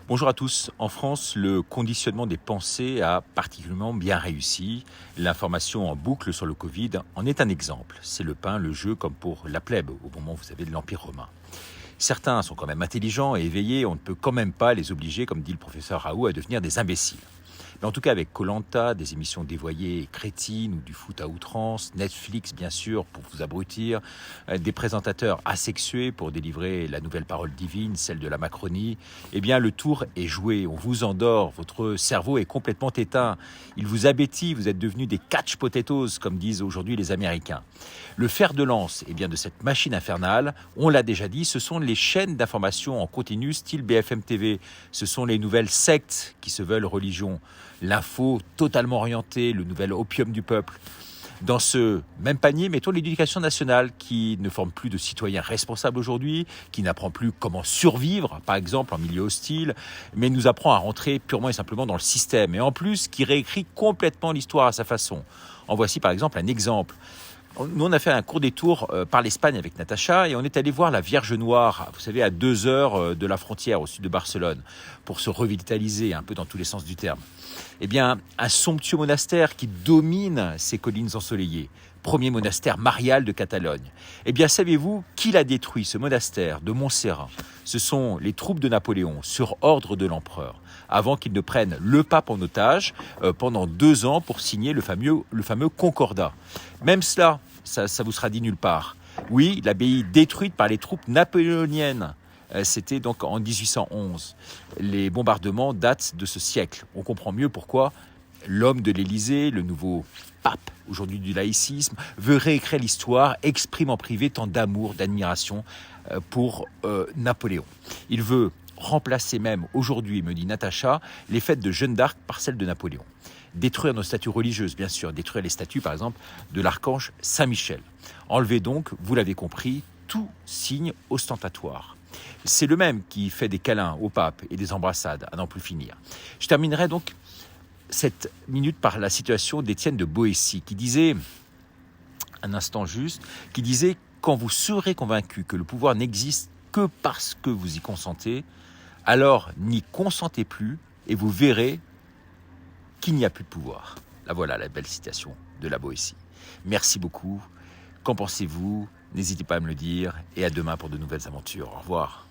Bonjour à tous. En France, le conditionnement des pensées a particulièrement bien réussi. L'information en boucle sur le Covid en est un exemple. C'est le pain, le jeu, comme pour la plèbe, au moment où vous avez de l'Empire romain. Certains sont quand même intelligents et éveillés, on ne peut quand même pas les obliger, comme dit le professeur Raoult, à devenir des imbéciles. Mais en tout cas, avec koh des émissions dévoyées et crétines ou du foot à outrance, Netflix, bien sûr, pour vous abrutir, des présentateurs asexués pour délivrer la nouvelle parole divine, celle de la Macronie, eh bien, le tour est joué. On vous endort, votre cerveau est complètement éteint. Il vous abétit, vous êtes devenus des catch potatoes, comme disent aujourd'hui les Américains. Le fer de lance de cette machine infernale, on l'a déjà dit, ce sont les chaînes d'information en continu style BFM TV. Ce sont les nouvelles sectes qui se veulent religion. L'info totalement orientée, le nouvel opium du peuple. Dans ce même panier, mettons l'éducation nationale qui ne forme plus de citoyens responsables aujourd'hui, qui n'apprend plus comment survivre, par exemple en milieu hostile, mais nous apprend à rentrer purement et simplement dans le système. Et en plus, qui réécrit complètement l'histoire à sa façon. En voici par exemple un exemple. Nous, on a fait un court détour par l'Espagne avec Natacha et on est allé voir la Vierge Noire, vous savez, à 2 heures de la frontière au sud de Barcelone, pour se revitaliser un peu dans tous les sens du terme. Eh bien, un somptueux monastère qui domine ces collines ensoleillées. Premier monastère marial de Catalogne. Eh bien, savez-vous qui l'a détruit, ce monastère de Montserrat? Ce sont les troupes de Napoléon, sur ordre de l'empereur, avant qu'il ne prenne le pape en otage pendant 2 ans pour signer le fameux Concordat. Même cela, ça vous sera dit nulle part. Oui, l'abbaye détruite par les troupes napoléoniennes. C'était donc en 1811. Les bombardements datent de ce siècle. On comprend mieux pourquoi l'homme de l'Élysée, le nouveau pape, aujourd'hui du laïcisme, veut réécrire l'histoire, exprime en privé tant d'amour, d'admiration pour Napoléon. Il veut remplacer même aujourd'hui, me dit Natacha, les fêtes de Jeanne d'Arc par celles de Napoléon. Détruire nos statues religieuses, bien sûr, détruire les statues, par exemple, de l'archange Saint-Michel. Enlever donc, vous l'avez compris, tout signe ostentatoire. C'est le même qui fait des câlins au pape et des embrassades, à n'en plus finir. Je terminerai donc cette minute par la situation d'Étienne de Boétie, qui disait, un instant juste, qui disait « Quand vous serez convaincu que le pouvoir n'existe que parce que vous y consentez, alors n'y consentez plus et vous verrez qu'il n'y a plus de pouvoir. » Là voilà la belle citation de la Boétie. Merci beaucoup. Qu'en pensez-vous? N'hésitez pas à me le dire et à demain pour de nouvelles aventures. Au revoir.